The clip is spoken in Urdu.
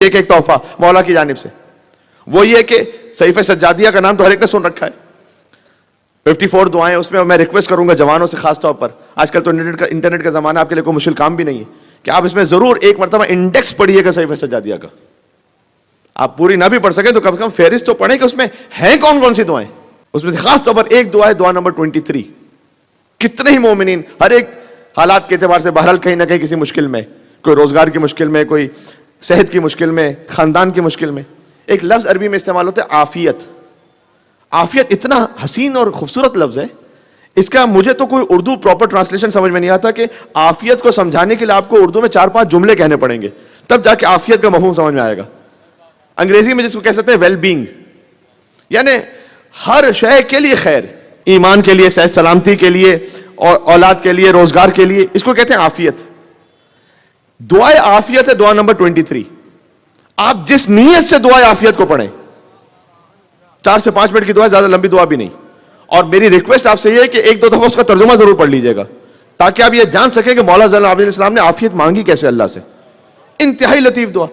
ایک ایک تحفہ مولا کی جانب سے. وہ یہ کہ صحیفہ سجادیہ کا نام تو ہر ایک نے سن رکھا ہے, 54 دعائیں اس میں. میں ریکویسٹ کروں گا جوانوں سے خاص طور پر, آج کل تو انٹرنیٹ کا زمانہ, آپ کے لیے کوئی مشکل کام بھی نہیں ہے, کہ آپ اس میں ضرور ایک مرتبہ انڈیکس پڑھیے گا صحیفہ سجادیہ کا. آپ پوری نہ بھی پڑھ سکیں تو کم سے کم فہرست تو پڑھیں کہ اس میں ہیں کون کون سی دعائیں. اس میں سے خاص طور پر ایک دعا ہے, دعا نمبر 23. کتنے ہی مومنین ہر ایک حالات کے اعتبار سے بہرحال کہیں نہ کہیں کسی مشکل میں, کوئی روزگار کی مشکل میں, کوئی صحت کی مشکل میں, خاندان کی مشکل میں. ایک لفظ عربی میں استعمال ہوتا ہے عافیت. عافیت اتنا حسین اور خوبصورت لفظ ہے, اس کا مجھے تو کوئی اردو پراپر ٹرانسلیشن سمجھ میں نہیں آتا کہ عافیت کو سمجھانے کے لیے آپ کو اردو میں 4-5 جملے کہنے پڑیں گے تب جا کے عافیت کا مفہوم سمجھ میں آئے گا. انگریزی میں جس کو کہہ سکتے ہیں ویل بینگ, یعنی ہر شے کے لیے خیر, ایمان کے لیے, صحت سلامتی کے لیے, اور اولاد کے لیے, روزگار کے لیے, اس کو کہتے ہیں عافیت. دعائے عافیت ہے دعا نمبر 23. آپ جس نیت سے دعائے عافیت کو پڑھیں, 4 سے 5 منٹ کی دعا, زیادہ لمبی دعا بھی نہیں. اور میری ریکویسٹ آپ سے یہ ہے کہ 1-2 دفعہ اس کا ترجمہ ضرور پڑھ لیجئے گا تاکہ آپ یہ جان سکیں کہ مولا زین العابدین علیہ السلام نے عافیت مانگی کیسے اللہ سے. انتہائی لطیف دعا.